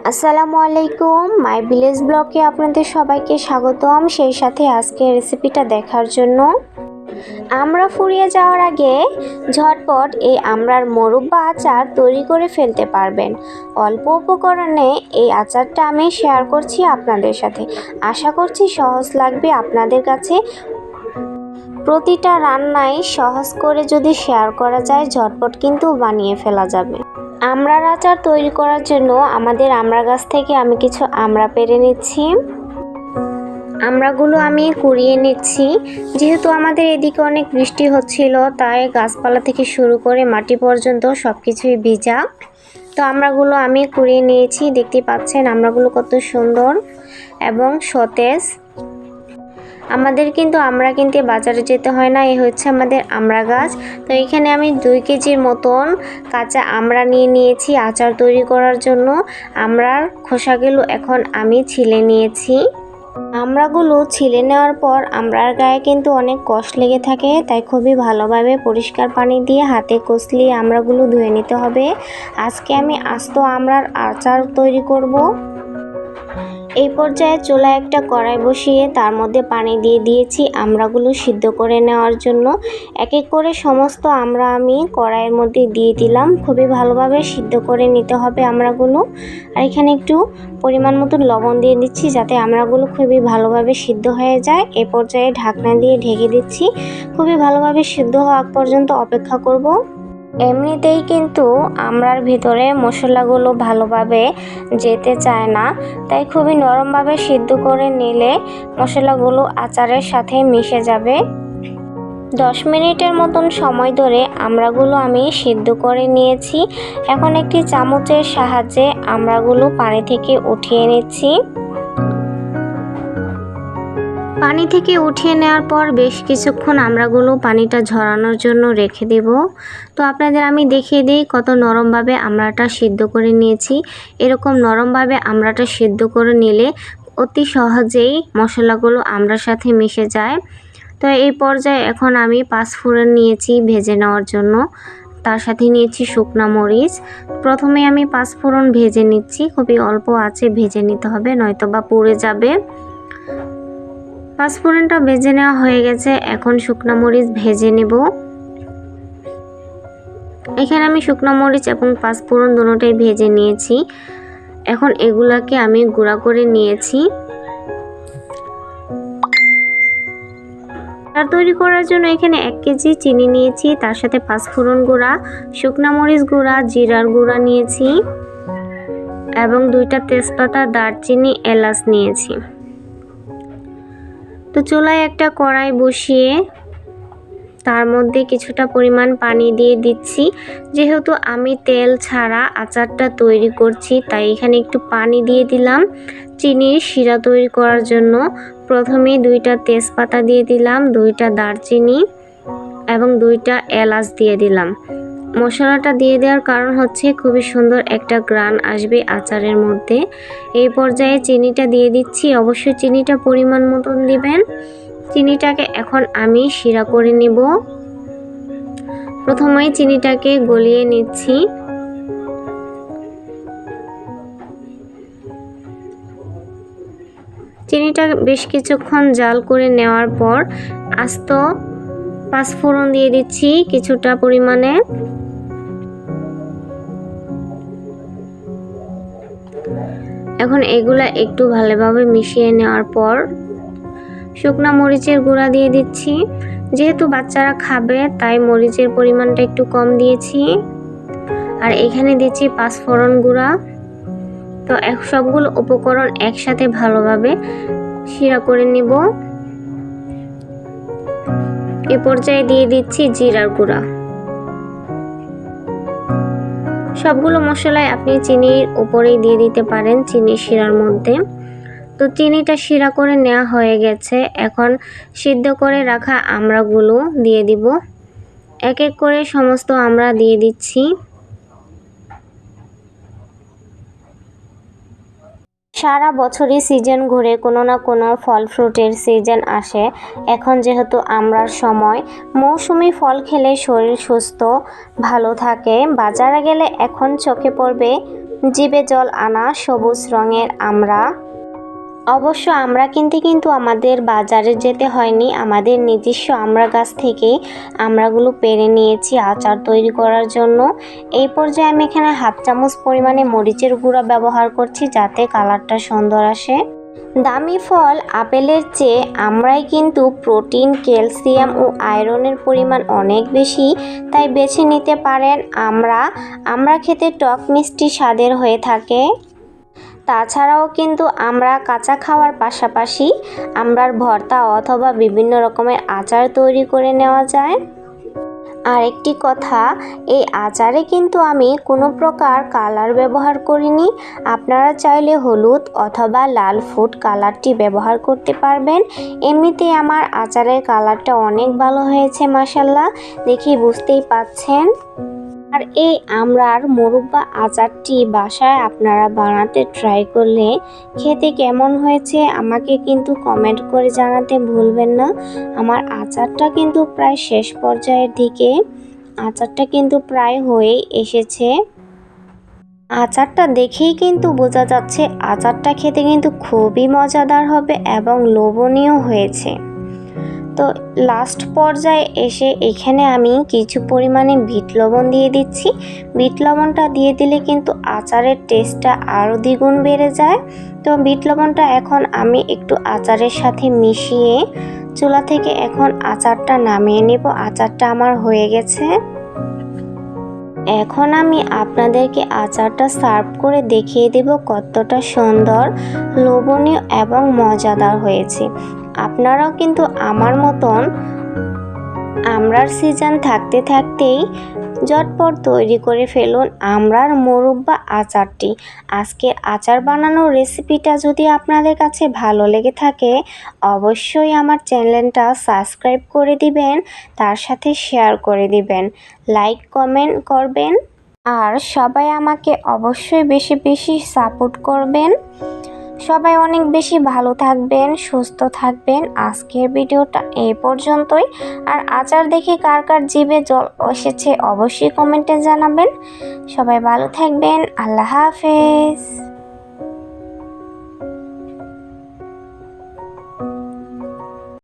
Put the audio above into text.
আসসালামু আলাইকুম, my village ব্লগে আপনাদের সবাইকে স্বাগতম। সেই সাথে আজকে রেসিপিটা দেখার জন্য আমরা ফুরিয়ে যাওয়ার আগে ঝটপট এই আমড়ার মোরব্বা আচার তৈরি করে ফেলতে পারবেন। অল্প উপকরণে এই আচারটা আমি শেয়ার করছি আপনাদের সাথে। আশা করছি সহজ লাগবে আপনাদের কাছে। প্রতিটা রান্নাই সহজ করে যদি শেয়ার করা যায়, ঝটপট কিন্তু বানিয়ে ফেলা যাবে। আমড়ার আচার তৈরি করার জন্য আমাদের আমড়া গাছ থেকে আমি কিছু আমড়া পেড়ে নিচ্ছি। আমড়াগুলো আমি কুড়িয়ে নিচ্ছি। যেহেতু আমাদের এদিকে অনেক বৃষ্টি হচ্ছিল, তাই গাছপালা থেকে শুরু করে মাটি পর্যন্ত সব কিছুই ভিজা। তো আমড়াগুলো আমি কুড়িয়ে নিয়েছি। দেখতে পাচ্ছেন আমড়াগুলো কত সুন্দর এবং সতেজ। আমাদের কিন্তু আমড়া কিনতে বাজারে যেতে হয় না। এই হচ্ছে আমাদের আমড়া গাছ। তো এখানে আমি 2 কেজির মতন কাঁচা আমড়া নিয়ে নিয়েছি আচার তৈরি করার জন্য। আমড়ার খোসাগুলো এখন আমি ছিলে নিয়েছি। আমড়াগুলো ছিলে নেওয়ার পর আমড়ার গায়ে কিন্তু অনেক কষ লেগে থাকে, তাই খুবই ভালোভাবে পরিষ্কার পানি দিয়ে হাতে কষলিয়ে আমড়াগুলো ধুয়ে নিতে হবে। আজকে আমি আস্ত আমড়ার আচার তৈরি করব। এই পর্যায়ে চুলায় একটা কড়াই বসিয়ে তার মধ্যে পানি দিয়ে দিয়েছি আমড়াগুলো সিদ্ধ করে নেওয়ার জন্য। এক এক করে সমস্ত আমড়া আমি কড়াইয়ের মধ্যে দিয়ে দিলাম। খুবই ভালোভাবে সিদ্ধ করে নিতে হবে আমড়াগুলো। আর এখানে একটু পরিমাণ মতো লবণ দিয়ে দিচ্ছি যাতে আমড়াগুলো খুবই ভালোভাবে সিদ্ধ হয়ে যায়। এ পর্যায়ে ঢাকনা দিয়ে ঢেকে দিচ্ছি। খুবই ভালোভাবে সিদ্ধ হওয়া পর্যন্ত অপেক্ষা করব। এমনিতেই কিন্তু আমড়ার ভিতরে মশলাগুলো ভালোভাবে যেতে চায় না, তাই খুবই নরমভাবে সিদ্ধ করে নিলে মশলাগুলো আচারের সাথে মিশে যাবে। 10 মিনিটের মতন সময় ধরে আমড়াগুলো আমি সিদ্ধ করে নিয়েছি। এখন একটি চামচের সাহায্যে আমড়াগুলো পানি থেকে উঠিয়ে নিচ্ছি। পানি থেকে উঠিয়ে নেওয়ার পর বেশ কিছুক্ষণ আমড়াগুলো পানিটা ঝরানোর জন্য রেখে দেব। তো আপনাদের আমি দেখিয়ে দিই কত নরমভাবে আমড়াটা সিদ্ধ করে নিয়েছি। এরকম নরমভাবে আমড়াটা সিদ্ধ করে নিলে অতি সহজেই মশলাগুলো আমড়ার সাথে মিশে যায়। তো এই পর্যায়ে এখন আমি 5 ফোড়ন নিয়েছি ভেজে নেওয়ার জন্য। তার সাথে নিয়েছি শুকনা মরিচ। প্রথমে আমি 5 ফোড়ন ভেজে নিচ্ছি। খুবই অল্প আঁচে ভেজে নিতে হবে, নয়তো বা পুড়ে যাবে। 5 ফোড়নটা ভেজে নেওয়া হয়ে গেছে। এখন শুকনো মরিচ ভেজে নেব। এখানে আমি শুকনো মরিচ এবং 5 ফোড়ন দুটোটাই ভেজে নিয়েছি। এখন এগুলাকে আমি গুঁড়া করে নিয়েছি। আচার তৈরি করার জন্য এখানে 1 কেজি চিনি নিয়েছি, তার সাথে 5 ফোড়ন গুঁড়া, শুকনো মরিচ গুঁড়া, জিরার গুঁড়া নিয়েছি এবং 2টা তেজপাতা, দারচিনি, এলাচ নিয়েছি। তো চুলায় একটা কড়াই বসিয়ে তার মধ্যে কিছুটা পরিমাণ পানি দিয়ে দিচ্ছি। যেহেতু আমি তেল ছাড়া আচারটা তৈরি করছি, তাই এখানে একটু পানি দিয়ে দিলাম চিনির শিরা তৈরি করার জন্য। প্রথমে 2টা তেজপাতা দিয়ে দিলাম, 2টা দারচিনি এবং 2টা এলাচ দিয়ে দিলাম। মশলাটা দিয়ে দেওয়ার কারণ হচ্ছে খুবই সুন্দর একটা ঘ্রাণ আসবে আচারের মধ্যে। এই পর্যায়ে চিনিটা দিয়ে দিচ্ছি। অবশ্যই চিনিটা পরিমাণ মতন দিবেন। চিনিটাকে এখন আমি শিরা করে নেব। প্রথমে চিনিটাকে গলিয়ে নিচ্ছি। চিনিটা বেশ কিছুক্ষণ জাল করে নেওয়ার পর আস্ত 5 ফোড়ন দিয়ে দিচ্ছি কিছুটা পরিমাণে। এখন এগুলা একটু ভালোভাবে মিশিয়ে নেওয়ার পর শুকনা মরিচের গুঁড়া দিয়ে দিচ্ছি। যেহেতু বাচ্চারা খাবে তাই মরিচের পরিমাণটা একটু কম দিয়েছি। আর এখানে দিচ্ছি 5 ফোড়ন গুঁড়া। তো সবগুলো উপকরণ একসাথে ভালোভাবে শিরা করে নিব। এ পর্যায়ে দিয়ে দিচ্ছি জিরার গুঁড়া। সবগুলো মশলাই আপনি চিনির উপরেই দিয়ে দিতে পারেন, চিনির শিরার মধ্যে। তো চিনিটা শিরা করে নেওয়া হয়ে গেছে। এখন সিদ্ধ করে রাখা আমড়াগুলো দিয়ে দিব। এক এক করে সমস্ত আমড়া দিয়ে দিচ্ছি। সারা বছরই সিজন ঘুরে কোনো না কোনো ফল ফ্রুটের সিজন আসে। এখন যেহেতু আমড়ার সময়, মৌসুমি ফল খেলে শরীর সুস্থ ভালো থাকে। বাজারে গেলে এখন চোখে পড়বে জিভে জল আনা সবুজ রঙের আমড়া। অবশ্য আমড়া কিনতে কিন্তু আমাদের বাজারে যেতে হয়নি, আমাদের নিজস্ব আমড়া গাছ থেকে আমড়াগুলো পেড়ে নিয়েছি আচার তৈরি করার জন্য। এই পর্যায়ে আমি এখানে হাফ চামচ পরিমাণে মরিচের গুঁড়া ব্যবহার করছি যাতে কালারটা সুন্দর আসে। দামি ফল আপেলের চেয়ে আমড়ায় কিন্তু প্রোটিন, ক্যালসিয়াম ও আয়রনের পরিমাণ অনেক বেশি, তাই বেছে নিতে পারেন আমড়া খেতে টক মিষ্টি স্বাদের হয়ে থাকে। তাছাড়াও কিন্তু আমরা কাঁচা খাওয়ার পাশাপাশি আমড়ার ভর্তা অথবা বিভিন্ন রকমের আচার তৈরি করে নেওয়া যায়। আর একটি কথা, এই আচারে কিন্তু আমি কোনো প্রকার কালার ব্যবহার করিনি। আপনারা চাইলে হলুদ অথবা লাল ফুড কালারটি ব্যবহার করতে পারবেন। এমনিতেই আমার আচারের কালারটা অনেক ভালো হয়েছে মাশাল্লাহ, দেখি বুঝতেই পাচ্ছেন। আর এই আমড়ার মোরব্বা আচারটি বাসায় আপনারা বানাতে ট্রাই করলে খেতে কেমন হয়েছে আমাকে কিন্তু কমেন্ট করে জানাতে ভুলবেন না। আমার আচারটা কিন্তু প্রায় শেষ পর্যায়ের দিকে, আচারটা কিন্তু প্রায় হয়েই এসেছে। আচারটা দেখেই কিন্তু বোঝা যাচ্ছে আচারটা খেতে কিন্তু খুবই মজাদার হবে এবং লোভনীয় হয়েছে। তো লাস্ট পর্যায়ে এসে এখানে আমি কিছু পরিমাণে বিট লবণ দিয়ে দিচ্ছি। বিট লবণটা দিয়ে দিলে কিন্তু আচারের টেস্টটা আরও দ্বিগুণ বেড়ে যায়। তো বিট লবণটা এখন আমি একটু আচারের সাথে মিশিয়ে চুলা থেকে এখন আচারটা নামিয়ে নেব। আচারটা আমার হয়ে গেছে। এখন আমি আপনাদেরকে আচারটা সার্ভ করে দেখিয়ে দেব কতটা সুন্দর, লোভনীয় এবং মজাদার হয়েছে। আপনারাও কিন্তু আমার মতন আমড়ার সিজন থাকতে থাকতেই ঝটপট তৈরি করে ফেলুন আমড়ার মোরব্বা আচারটি। আজকের আচার বানানোর রেসিপিটা যদি আপনাদের কাছে ভালো লেগে থাকে অবশ্যই আমার চ্যানেলটা সাবস্ক্রাইব করে দিবেন, তার সাথে শেয়ার করে দিবেন, লাইক কমেন্ট করবেন। আর সবাই আমাকে অবশ্যই বেশি বেশি সাপোর্ট করবেন। সবাই অনেক বেশি ভালো থাকবেন, সুস্থ থাকবেন। আজকের ভিডিওটা এই পর্যন্তই। আর আচার দেখে কার কার জিভে জল এসেছে অবশ্যই কমেন্টে জানাবেন। সবাই ভালো থাকবেন। আল্লাহ হাফেজ।